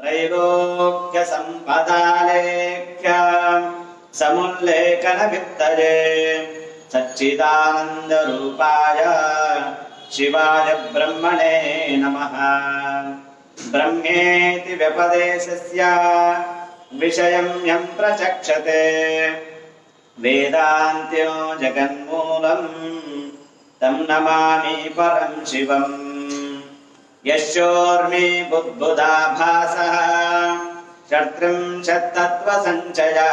त्रैलोक्यसम्पदालेख्य समुल्लेखनवित्तये सच्चिदानन्दरूपाय शिवाय ब्रह्मणे नमः। ब्रह्मेति व्यपदेशस्य विषयं यं प्रचक्षते वेदान्त्यो जगन्मूलम् तं नमामि परं शिवम्। यस्योर्मी बुद्बुदाभासः षट्त्रिंशत्तत्त्वसञ्चया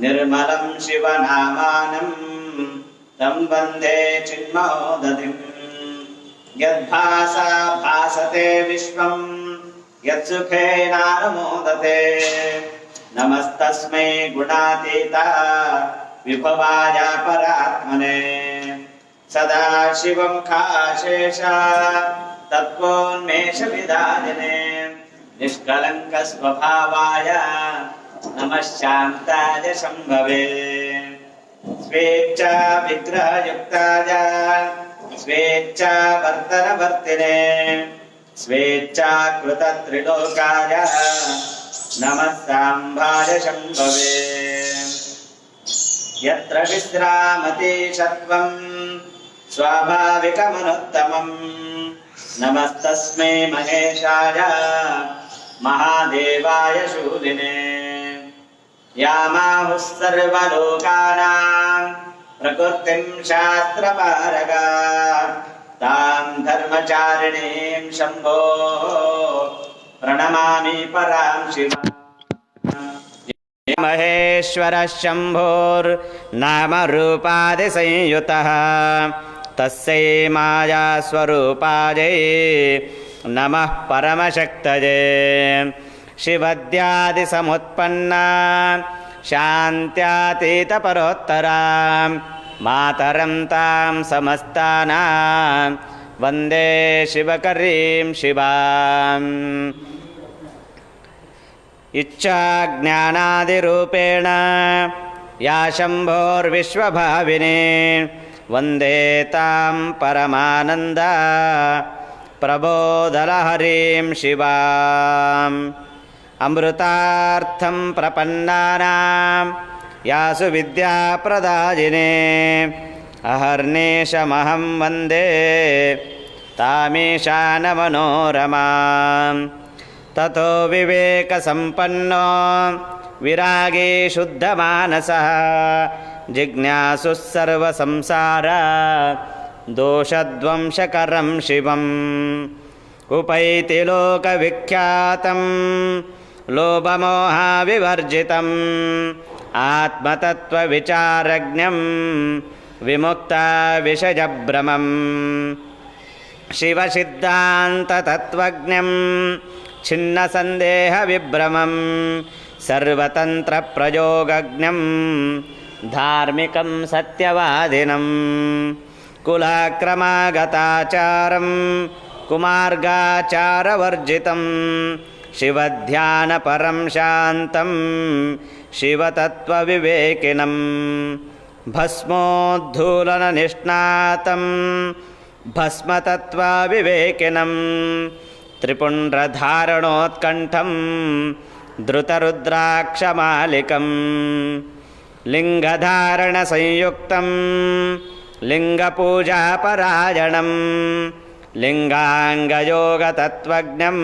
निर्मलं शिवनामानं तं वन्दे चिन्महोदधिम्। यद्भासा भासते विश्वं यत्सुखेनानुमोदते नमस्तस्मै गुणातीता विभवाय परात्मने। सदाशिवं खाशेष तत्त्वोन्मेषविदायिने निष्कलङ्कस्वभावाय नमः शान्ताय शम्भवे। स्वेच्छा विग्रहयुक्ताय स्वेच्छावर्तनवर्तिने स्वेच्छाकृतत्रिलोकाय नमः साम्बाय शम्भवे। यत्र विश्रामति सत्त्वं स्वाभाविकमनुत्तमम् नमस्तस्मै महेशाय महादेवाय शूलिने। यामाहुः सर्वलोकानां प्रकृतिं शास्त्रपारगा तां धर्मचारिणीं शम्भो प्रणमामि परां शिवाम्। महेश्वरः शम्भोर्नामरूपादिसंयुतः तस्यै मायास्वरूपायै नमः परमशक्तये। शिवद्यादिसमुत्पन्ना शान्त्यातीतपरोत्तरा मातरं तां समस्तानां वन्दे शिवकरीं शिवाम्। इच्छाज्ञानादिरूपेण या शम्भोर्विश्वभाविनी वन्दे तां परमानन्द प्रबोधलहरीं शिवाम्। अमृतार्थं प्रपन्नानां यासु विद्याप्रदायिने अहर्निशमहं वन्दे तामीशानमनोरमाम्। ततो विवेकसम्पन्नो विरागी शुद्धमानसः जिज्ञासुः सर्वसंसार दोषध्वंसकरं शिवम्। उपैति लोकविख्यातं लोभमोहाविवर्जितम् आत्मतत्त्वविचारज्ञं विमुक्ताविषयभ्रमम्। शिवसिद्धान्ततत्त्वज्ञं छिन्नसन्देहविभ्रमं सर्वतन्त्रप्रयोगज्ञं धार्मिकं सत्यवादिनं। कुलाक्रमागताचारं कुमार्गाचारवर्जितं शिवध्यानपरं शान्तं शिवतत्त्वविवेकिनं। भस्मोद्धूलननिष्णातं भस्मतत्त्वविवेकिनं त्रिपुण्ड्रधारणोत्कण्ठं धृतरुद्राक्षमालिकं। लिङ्गधारणसंयुक्तं लिङ्गपूजापरायणं लिङ्गाङ्गयोगतत्त्वज्ञं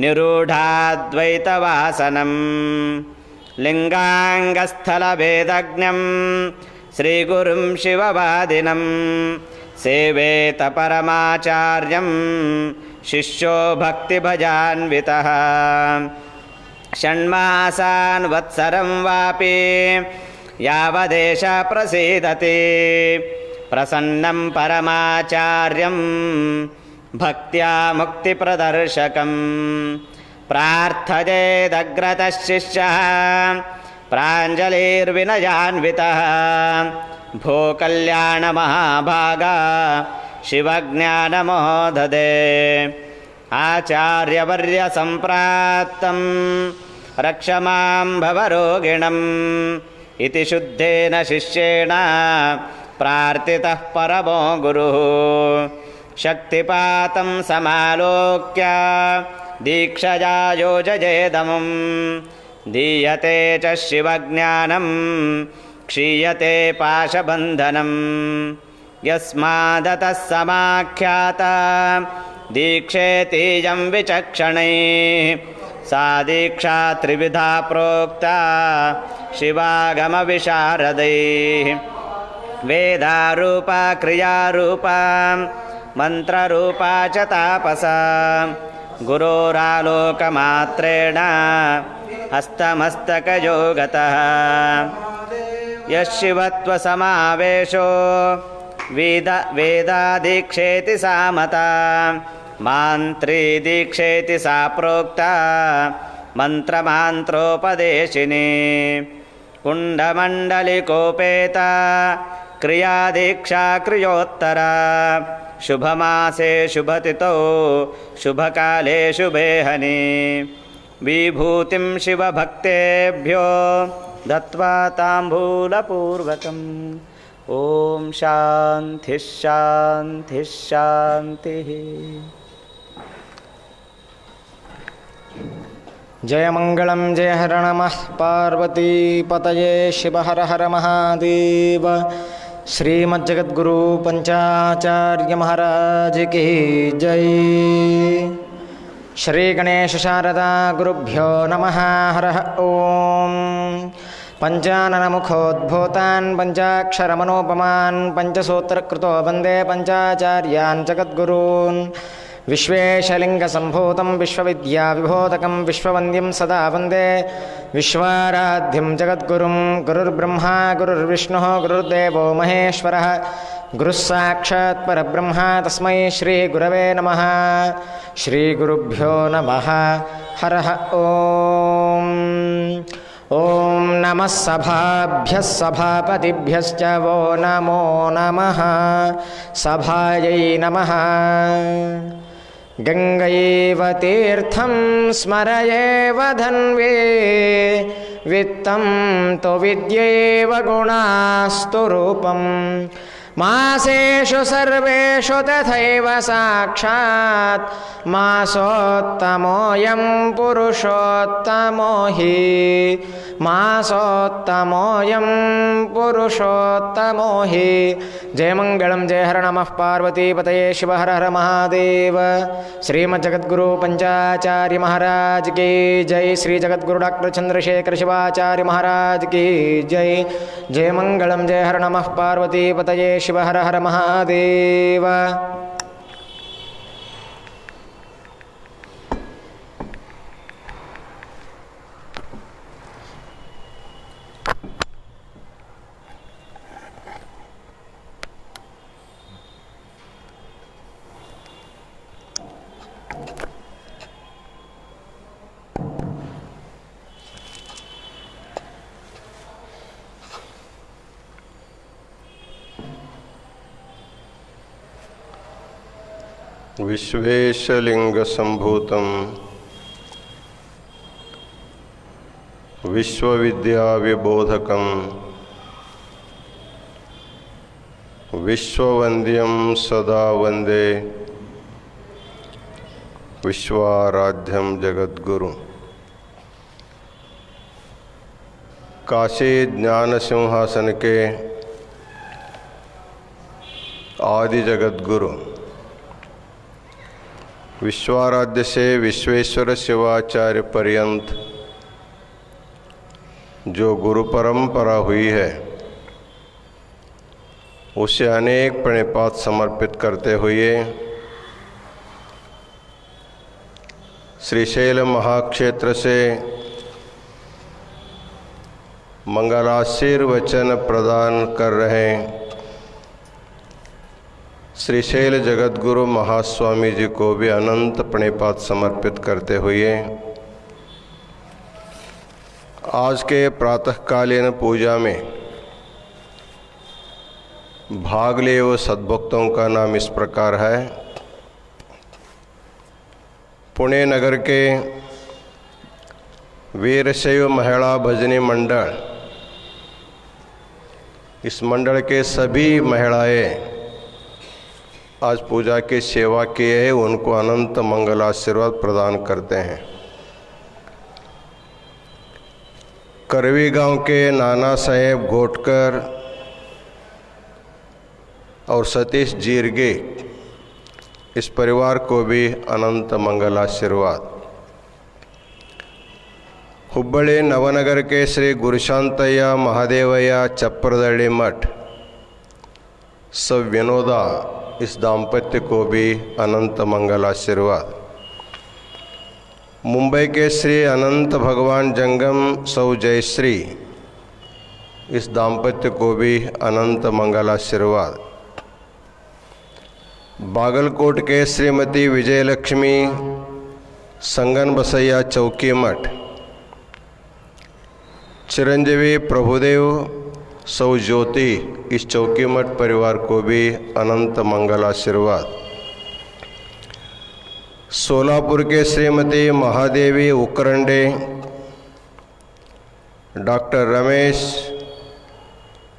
निरूढाद्वैतवासनं। लिङ्गाङ्गस्थलभेदज्ञं श्रीगुरुं शिववादिनं सेवेत परमाचार्यं शिष्यो भक्तिभजान्वितः। षण्मासान् वत्सरं वापि यावदेश प्रसीदति प्रसन्नं परमाचार्यं भक्त्या मुक्तिप्रदर्शकं। प्रार्थयेदग्रतः शिष्यः प्राञ्जलिर्विनयान्वितः भो कल्याणमहाभागा शिवज्ञानमहोदधे। आचार्यवर्यसम्प्राप्तं रक्ष मां भवरोगिणम् इति शुद्धेन शिष्येण प्रार्थितः परमो गुरुः। शक्तिपातं समालोक्य दीक्षया योजयेदमुं दीयते च शिवज्ञानं क्षीयते पाशबन्धनं यस्मादतः समाख्याता दीक्षेतीयं विचक्षणैः सा दीक्षा त्रिविधा प्रोक्ता शिवागमविशारदैः वेदारूपा क्रियारूपा मन्त्ररूपा च तापसा गुरोरालोकमात्रेण हस्तमस्तकयोगतः यशिवत्वसमावेशो वेदादीक्षेति सा मता मान्त्री दीक्षेति सा प्रोक्ता मन्त्रमान्त्रोपदेशिनी कुण्डमण्डलिकोपेता क्रियादीक्षा क्रियोत्तरा शुभमासे शुभतिथौ शुभकाले शुभेहनि विभूतिं शिवभक्तेभ्यो दत्त्वा ताम्बूलपूर्वकम् ओम शांति शांति शांति। जय मंगलम जय हर नमः पार्वती पतये शिव हर हर महादेव। श्रीमज्जगद्गुरु पंचाचार्य महाराज की जय। श्री गणेश शारदा गुरुभ्यो नमः। हर ओम। पंचाननमुखोद्भूतान् पंचाक्षरमनोपमान् पंचसूत्रकृतो वन्दे पंचाचार्यान् जगद्गुरून् विश्वेशलिङ्गसम्भूतं विश्वविद्याविभूतकं विश्ववन्द्यं सदा वन्दे विश्वाराध्यं जगद्गुरुं। गुरुर्ब्रह्मा गुरुर्विष्णुः गुरुर्देवो महेश्वरः गुरुस्साक्षात् परब्रह्म तस्मै श्रीगुरवे नमः। श्रीगुरुभ्यो नमः। हर ओम। ओम नमः सभाभ्यः सभापतिभ्यश्च वो नमो नमः। सभायै नमः। गंगैव तीर्थं स्मरयेव धन्वे वित्तं तो विद्यैव गुणास्तु रूपम् मासेषु सर्वेषु तथैव साक्षात् मासोत्तमोऽयं पुरुषोत्तमो हि मासोत्तमोऽयं पुरुषोत्तमो हि। जय मंगलम जय हर नमः पार्वती पतये शिव हर हर महादेव। श्रीमज्जगद्गुरु पंचाचार्य महाराज की जय। श्री जगद्गुरु डॉक्टर चंद्रशेखर शिवाचार्य महाराज की जय। जय मंगलम जय हर नमः पार्वती पतये शिव हर हर महादेव। विश्वेशलिंगसम्भूतं विश्वविद्याविबोधकं विश्ववन्द्यं सदा वन्दे विश्वाराध्यं जगद्गुरु। काशी ज्ञान सिंहासन के आदि जगद्गुरु विश्वाराध्य से विश्वेश्वर शिवाचार्य पर्यंत जो गुरु परंपरा हुई है उसे अनेक प्रणिपात समर्पित करते हुए श्रीशैल महाक्षेत्र से मंगलाशीर्वचन प्रदान कर रहे श्रीशैल जगद्गुरु महास्वामी जी को भी अनंत प्रणिपात समर्पित करते हुए आज के प्रातःकालीन पूजा में भाग लिए हुए सद्भक्तों का नाम इस प्रकार है। पुणे नगर के वीरशैव महिला भजनी मंडल, इस मंडल के सभी महिलाएं आज पूजा की सेवा किए हैं उनको अनंत मंगल आशीर्वाद प्रदान करते हैं। करवी गांव के नाना साहेब घोटकर और सतीश जीरगे, इस परिवार को भी अनंत मंगल आशीर्वाद। हुब्बಳ್ಳಿ नवनगर के श्री गुरुशांतಯ್ಯ महादेवಯ್ಯ चप्रदಳ್ಳಿ मठ सब विनोदा, इस दाम्पत्य को भी अनंत मंगल आशीर्वाद। मुंबई के श्री अनंत भगवान जंगम सौ जयश्री, इस दाम्पत्य को भी अनंत मंगल आशीर्वाद। बागलकोट के श्रीमती विजयलक्ष्मी संगन बसैया चौकी मठ, चिरंजीवी प्रभुदेव सौ ज्योति, इस चौकी मठ परिवार को भी अनंत मंगल आशीर्वाद। सोलापुर के श्रीमती महादेवी उकरंडे, डॉक्टर रमेश,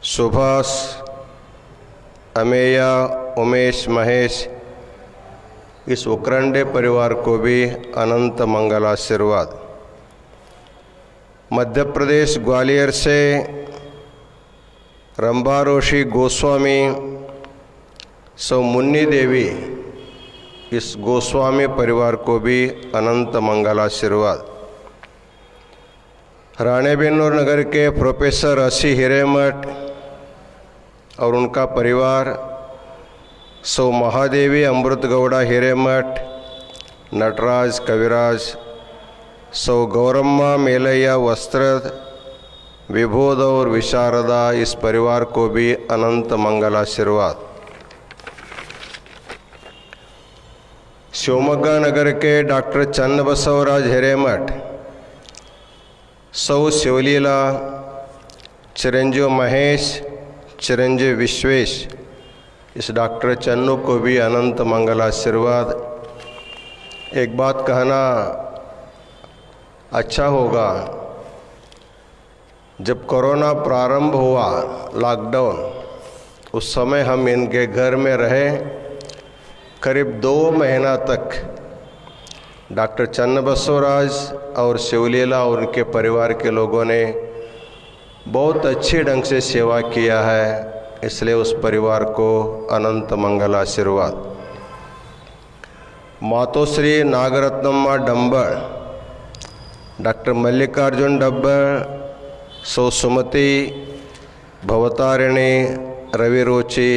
सुभाष, अमेया, उमेश, महेश, इस उकरंडे परिवार को भी अनंत मंगल आशीर्वाद। मध्य प्रदेश ग्वालियर से रंभारोषी गोस्वामी सौ मुन्नी देवी, इस गोस्वामी परिवार को भी अनंत मंगल आशीर्वाद। राणेबेनूर नगर के प्रोफेसर असी हिरेमठ और उनका परिवार, सौ महादेवी अमृत गौड़ा हिरेमठ, नटराज, कविराज, सौ गौरम्मा मेलैया वस्त्र, विभोद और विशारदा, इस परिवार को भी अनंत मंगल आशीर्वाद। शिवमोग्गा नगर के डॉक्टर चन्नबसवराज हिरेमठ, सौ शिवलीला, चिरंजीव महेश, चिरंजीव विश्वेश, इस डॉक्टर चन्नू को भी अनंत मंगल आशीर्वाद। एक बात कहना अच्छा होगा, जब कोरोना प्रारंभ हुआ, लॉकडाउन, उस समय हम इनके घर में रहे करीब 2 महीना तक। डॉक्टर चन्नबसवराज और शिवलीला और उनके परिवार के लोगों ने बहुत अच्छे ढंग से सेवा किया है, इसलिए उस परिवार को अनंत मंगल आशीर्वाद। मातोश्री नागरत्नम्मा डंबर, डॉक्टर मल्लिकार्जुन डब्बर, सौ सुमति, भवतारिणी, रवि रोची,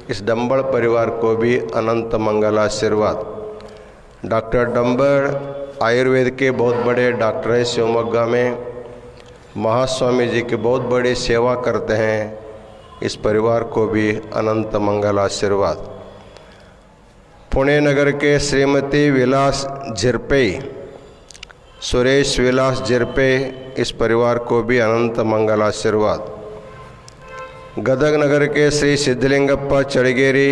इस डंबर परिवार को भी अनंत मंगल आशीर्वाद। डॉक्टर डंबर आयुर्वेद के बहुत बड़े डॉक्टर हैं, शिवमोग्गा में महास्वामी जी की बहुत बड़ी सेवा करते हैं, इस परिवार को भी अनंत मंगल आशीर्वाद। पुणे नगर के श्रीमती विलास झिरपे, सुरेश विलास झिरपे, इस परिवार को भी अनंत मंगल आशीर्वाद। गदग नगर के श्री सिद्धलिंगप्पा चड़गेरी,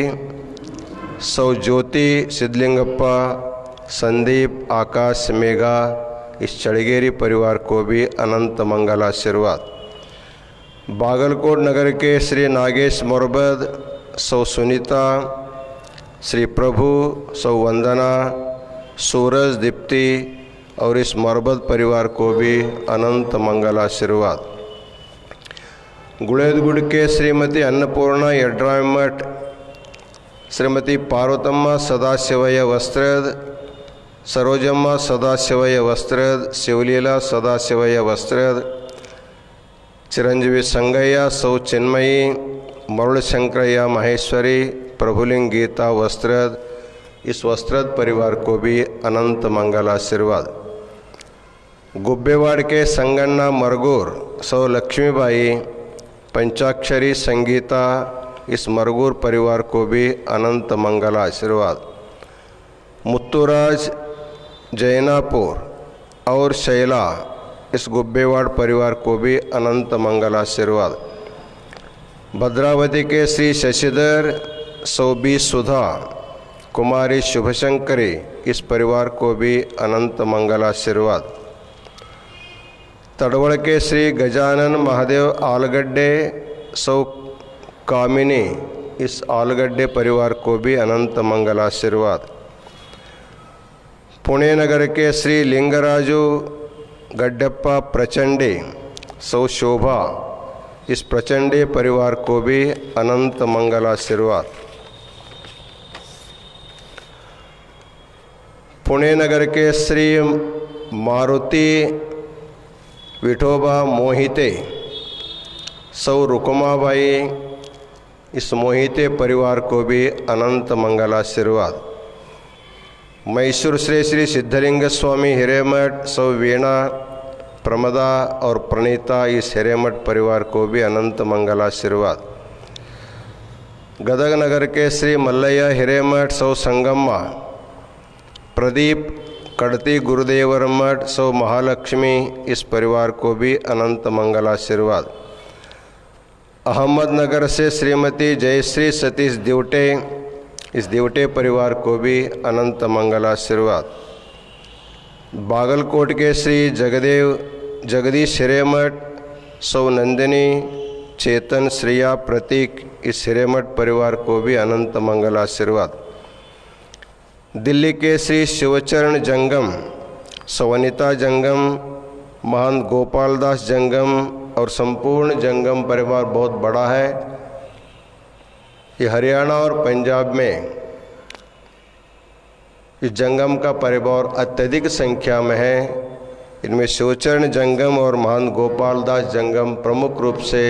सौ ज्योति, सिद्धलिंगप्पा, संदीप, आकाश, मेघा, इस चड़गेरी परिवार को भी अनंत मंगल आशीर्वाद। बागलकोट नगर के श्री नागेश मोरबद, सौ सुनीता, श्री प्रभु, सौ वंदना, सूरज, दीप्ति और इस मोरबद परिवार को भी अनंत मंगल आशीर्वाद। गुड़ेदगुड़ के श्रीमती अन्नपूर्णा यड्रामी मठ, श्रीमती पार्वतम्मा सदाशिवಯ್ಯ वस्त्रद, सरोजम्मा सदाशिवಯ್ಯ वस्त्रद, शिवलीला सदाशिवಯ್ಯ वस्त्रद, चिरंजीवी संगಯ್ಯ, सौ चिन्मयी, मरुड़ शंकरಯ್ಯ महेश्वरी, प्रभुलिंग गीता वस्त्रद, इस वस्त्रद परिवार को भी अनंत मंगल आशीर्वाद। गुब्बेवाड़ के संगन्ना मरगूर, सौ लक्ष्मीबाई, पंचाक्षरी संगीता, इस मरगूर परिवार को भी अनंत मंगल आशीर्वाद। मुत्तुराज जैनापुर और शैला, इस गुब्बेवाड़ परिवार को भी अनंत मंगल आशीर्वाद। भद्रावती के श्री शशिधर, सौ 20 सुधा, कुमारी शुभशंकरी, इस परिवार को भी अनंत मंगल आशीर्वाद। तड़वड़ के श्री गजानन महादेव आलगड्डे, सौ कामिनी, इस आलगड्डे परिवार को भी अनंत मंगल आशीर्वाद। पुणे नगर के श्री लिंगराजू गड्डप्पा प्रचंडे सौ शोभा, इस प्रचंडे परिवार को भी अनंत मंगल आशीर्वाद। पुणे नगर के श्री मारुति विठोबा मोहिते सौ रुकुमाबाई, इस मोहिते परिवार को भी अनंत मंगल आशीर्वाद। मैसूर श्री श्री सिद्धलिंग स्वामी हिरेमठ सौ वीणा प्रमदा और प्रणीता, इस हिरेमठ परिवार को भी अनंत मंगल आशीर्वाद। गदग नगर के श्री मल्लయ్య हिरेमठ सौ संगम्मा, प्रदीप कड़ती गुरुदेवर मठ सौ महालक्ष्मी, इस परिवार को भी अनंत मंगल आशीर्वाद। अहमदनगर से श्रीमती जयश्री सतीश दिवटे, इस दिवटे परिवार को भी अनंत मंगल आशीर्वाद। बागलकोट के श्री जगदीश हिरेमठ सौ नंदिनी चेतन श्रिया प्रतीक, इस हिरेमठ परिवार को भी अनंत मंगल आशीर्वाद। दिल्ली के श्री शिवचरण जंगम सौ अनिता जंगम, महंत गोपाल दास जंगम और संपूर्ण जंगम परिवार बहुत बड़ा है। ये हरियाणा और पंजाब में इस जंगम का परिवार अत्यधिक संख्या में है। इनमें शिवचरण जंगम और महंत गोपाल दास जंगम प्रमुख रूप से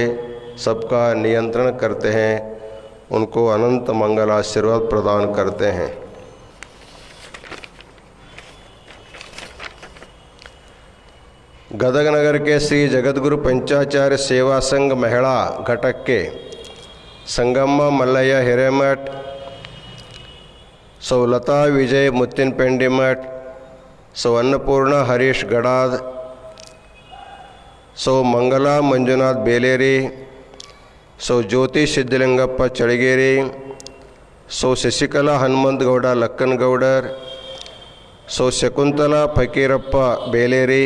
सबका नियंत्रण करते हैं, उनको अनंत मंगल आशीर्वाद प्रदान करते हैं। गदग नगर के श्री जगतगुरु पंचाचार्य सेवा संघ महिला घटक के संगम्मा मल्लయ్య हिरेमठ सौ लता विजय मुत्तिनपेंडी मठ सौ अन्नपूर्णा हरीश गड़ाद सौ मंगला मंजुनाथ बेलेरी सौ ज्योति सिद्धलिंगप्पा चड़गेरी सौ शशिकला हनुमंत गौड़ा लक्कन गौडर सौ शकुंतला फकीरप्पा बेलेरी,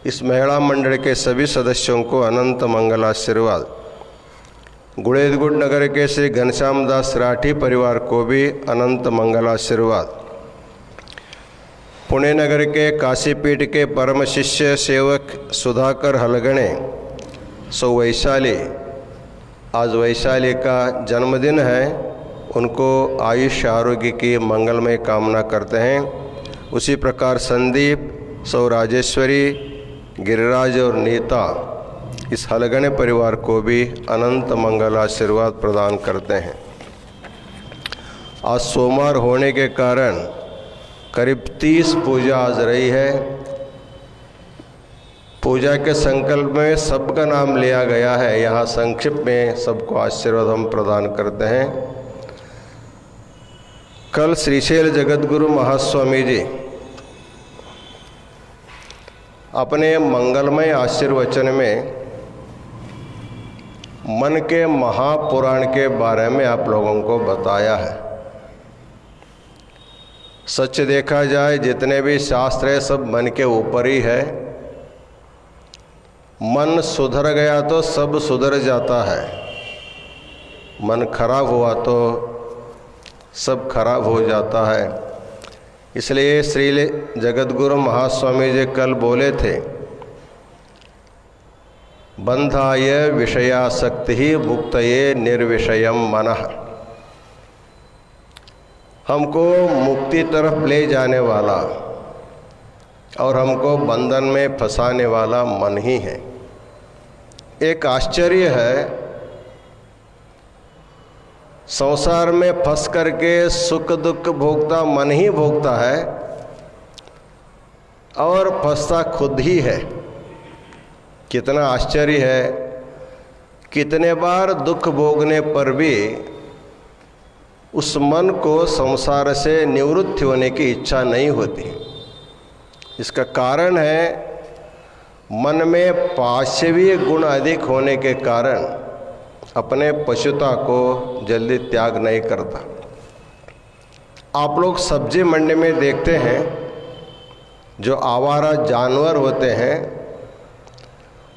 इस महिला मंडल के सभी सदस्यों को अनंत मंगल आशीर्वाद। गुड़ेदगुड़ नगर के श्री घनश्याम दास राठी परिवार को भी अनंत मंगल आशीर्वाद। पुणे नगर के काशीपीठ के परम शिष्य सेवक सुधाकर हलगणे सौ वैशाली, आज वैशाली का जन्मदिन है, उनको आयुष आरोग्य की मंगलमय कामना करते हैं। उसी प्रकार संदीप सौ राजेश्वरी, गिरिराज और नीता, इस हलगणे परिवार को भी अनंत मंगल आशीर्वाद प्रदान करते हैं। आज सोमवार होने के कारण करीब 30 पूजा आज रही है। पूजा के संकल्प में सबका नाम लिया गया है, यहाँ संक्षिप्त में सबको आशीर्वाद हम प्रदान करते हैं। कल श्रीशैल जगतगुरु महास्वामी जी अपने मंगलमय आशीर्वचन में मन के महापुराण के बारे में आप लोगों को बताया है। सच देखा जाए जितने भी शास्त्र है सब मन के ऊपर ही है। मन सुधर गया तो सब सुधर जाता है, मन खराब हुआ तो सब खराब हो जाता है। इसलिए श्री जगतगुरु महास्वामी जी कल बोले थे, बंधाय विषयासक्ति ही मुक्तये निर्विषयम मनः। हमको मुक्ति तरफ ले जाने वाला और हमको बंधन में फंसाने वाला मन ही है। एक आश्चर्य है, संसार में फंस करके सुख दुख भोगता मन ही भोगता है और फंसता खुद ही है। कितना आश्चर्य है, कितने बार दुख भोगने पर भी उस मन को संसार से निवृत्त होने की इच्छा नहीं होती। इसका कारण है मन में पाशवीय गुण अधिक होने के कारण अपने पशुता को जल्दी त्याग नहीं करता। आप लोग सब्जी मंडी में देखते हैं, जो आवारा जानवर होते हैं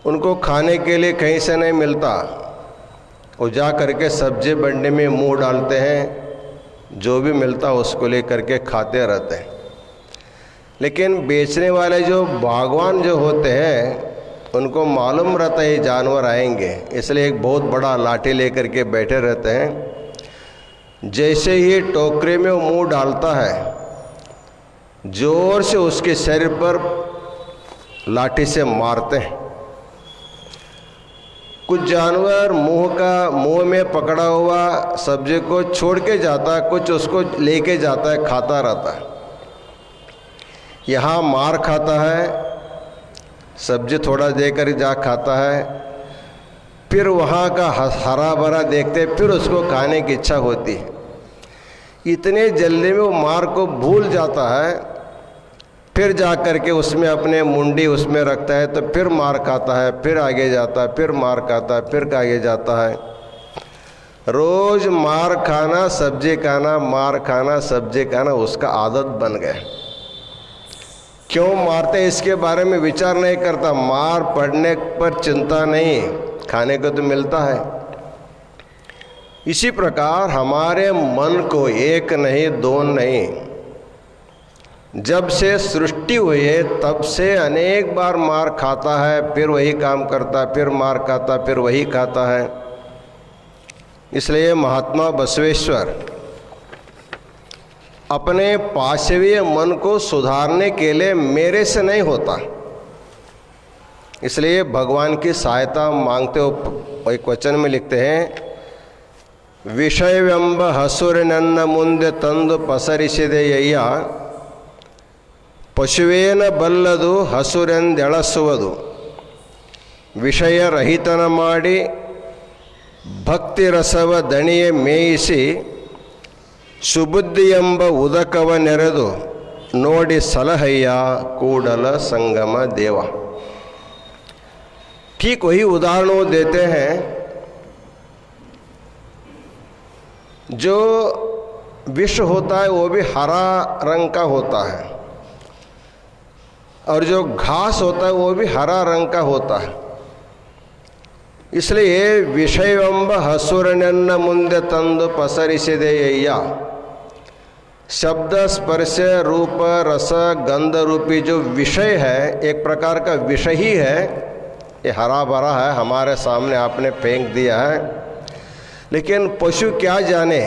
उनको खाने के लिए कहीं से नहीं मिलता, वो जा करके सब्जी मंडी में मुंह डालते हैं, जो भी मिलता है उसको ले करके खाते रहते हैं। लेकिन बेचने वाले जो बागवान जो होते हैं उनको मालूम रहता है ये जानवर आएंगे, इसलिए एक बहुत बड़ा लाठी लेकर के बैठे रहते हैं। जैसे ही टोकरे में वो मुंह डालता है, जोर से उसके शरीर पर लाठी से मारते हैं। कुछ जानवर मुंह में पकड़ा हुआ सब्जी को छोड़ के जाता है, कुछ उसको लेके जाता है, खाता रहता है। यहाँ मार खाता है, सब्जी थोड़ा देकर जा खाता है, फिर वहाँ का हरा भरा देखते फिर उसको खाने की इच्छा होती है। इतने जल्दी में वो मार को भूल जाता है, फिर जा कर के उसमें अपने मुंडी उसमें रखता है, तो फिर मार खाता है, फिर आगे जाता है, फिर मार खाता है, फिर आगे जाता है। रोज मार खाना सब्जी खाना, मार खाना सब्जी खाना उसका आदत बन गया। क्यों मारते इसके बारे में विचार नहीं करता, मार पड़ने पर चिंता नहीं, खाने को तो मिलता है। इसी प्रकार हमारे मन को एक नहीं दो नहीं, जब से सृष्टि हुई है तब से अनेक बार मार खाता है, फिर वही काम करता है, फिर मार खाता, फिर वही खाता है। इसलिए महात्मा बसवेश्वर अपने पाशवीय मन को सुधारने के लिए मेरे से नहीं होता, इसलिए भगवान की सहायता मांगते हो। एक वचन में लिखते हैं, विषयव्यंब हसुरनन्न मुंदे तंदु पसरिसिदೆಯಯ್ಯ ಪಶುವೇನ ಬಲ್ಲದು ಹಸುರೆಂದೆಳಸುವುದು ವಿಷಯರಹಿತನ ಮಾಡಿ ಭಕ್ತಿ ರಸವ ದಣಿಯೆ ಮೇಯಿಸಿ ಸುಬುದ್ಧಿ ಎಂಬ ಉದಕವ ನೆರೆದು ನೋಡಿ ಸಲಹಯ್ಯ ಕೂಡಲ संगम देवा। ठीक वही उदाहरण देते हैं जो विष होता है वो भी हरा रंग का होता है, और जो घास होता है वो भी हरा रंग का होता है। इसलिए विषयವೆಂಬ ಹಸುರನನ್ನ ಮುಂದೆ ತಂದು ಪಸರಿಸಿದೆಯಯ್ಯ, शब्द स्पर्श रूप रस गंध रूपी जो विषय है, एक प्रकार का विषय ही है, ये हरा भरा है, हमारे सामने आपने फेंक दिया है। लेकिन पशु क्या जाने,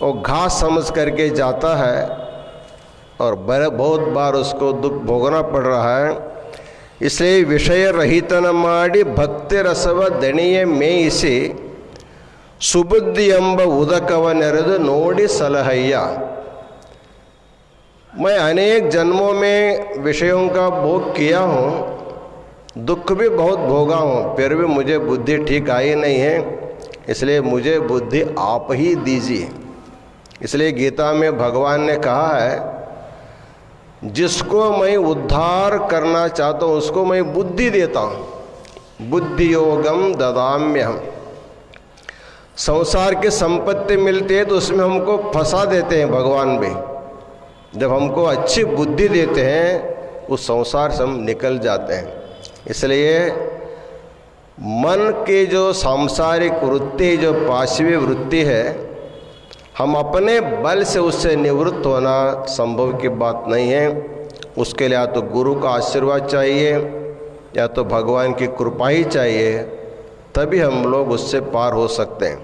वो घास समझ करके जाता है और बहुत बार उसको दुख भोगना पड़ रहा है। इसलिए विषय रहितन माड़ी भक्ति रसव दಣಿಯೆ ಮೇಯಿಸಿ सुबुद्धि ಎಂಬ उदकव ನೆರೆದು ನೋಡಿ सलहಯ್ಯ। मैं अनेक जन्मों में विषयों का भोग किया हूँ, दुख भी बहुत भोगा हूँ, फिर भी मुझे बुद्धि ठीक आई नहीं है, इसलिए मुझे बुद्धि आप ही दीजिए। इसलिए गीता में भगवान ने कहा है, जिसको मैं उद्धार करना चाहता हूँ उसको मैं बुद्धि देता हूँ, बुद्धि योगम ददाम्यहम। संसार की संपत्ति मिलती है तो उसमें हमको फंसा देते हैं भगवान भी, जब हमको अच्छी बुद्धि देते हैं उस संसार से हम निकल जाते हैं। इसलिए मन की जो सांसारिक वृत्ति, जो पाशवी वृत्ति है, हम अपने बल से उससे निवृत्त होना संभव की बात नहीं है। उसके लिए या तो गुरु का आशीर्वाद चाहिए या तो भगवान की कृपा ही चाहिए, तभी हम लोग उससे पार हो सकते हैं।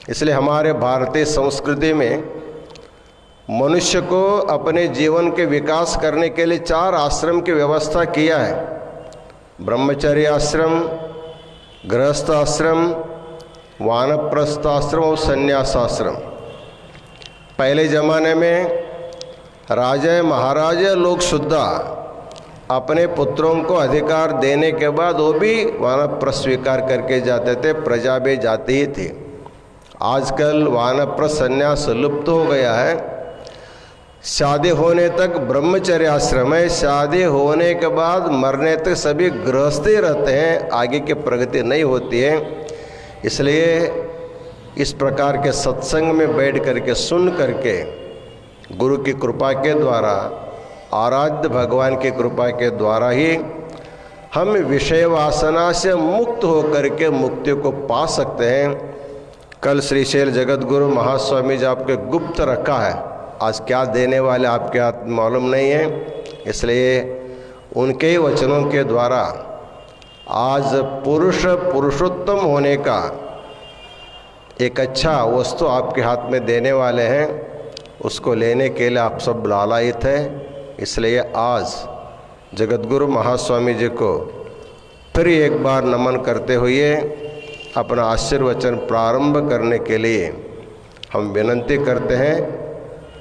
इसलिए हमारे भारतीय संस्कृति में मनुष्य को अपने जीवन के विकास करने के लिए 4 आश्रम की व्यवस्था किया है, ब्रह्मचर्य आश्रम, गृहस्थ आश्रम, वानप्रस्थ आश्रम और संन्यास आश्रम। पहले ज़माने में राजा महाराजा लोग शुद्धा अपने पुत्रों को अधिकार देने के बाद वो भी वानप्रस्थ स्वीकार करके जाते थे, प्रजा भी जाती ही थी। आजकल वानप्रस्थ संन्यास लुप्त हो गया है, शादी होने तक ब्रह्मचर्य आश्रम है, शादी होने के बाद मरने तक सभी गृहस्थी रहते हैं, आगे की प्रगति नहीं होती है। इसलिए इस प्रकार के सत्संग में बैठ करके सुन करके गुरु की कृपा के द्वारा, आराध्य भगवान की कृपा के द्वारा ही हम विषय वासना से मुक्त होकर के मुक्ति को पा सकते हैं। कल श्री शैल जगत गुरु महास्वामी जी आपके गुप्त रखा है, आज क्या देने वाले आपके हाथ मालूम नहीं है, इसलिए उनके ही वचनों के द्वारा आज पुरुषोत्तम होने का एक अच्छा वस्तु आपके हाथ में देने वाले हैं। उसको लेने के लिए आप सब लालायित हैं, इसलिए आज जगतगुरु महास्वामी जी को फिर एक बार नमन करते हुए अपना आशीर्वचन प्रारंभ करने के लिए हम विनंती करते हैं,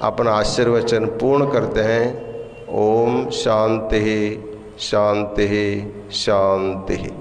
अपना आशीर्वचन पूर्ण करते हैं। ओम शांति शांति शांति।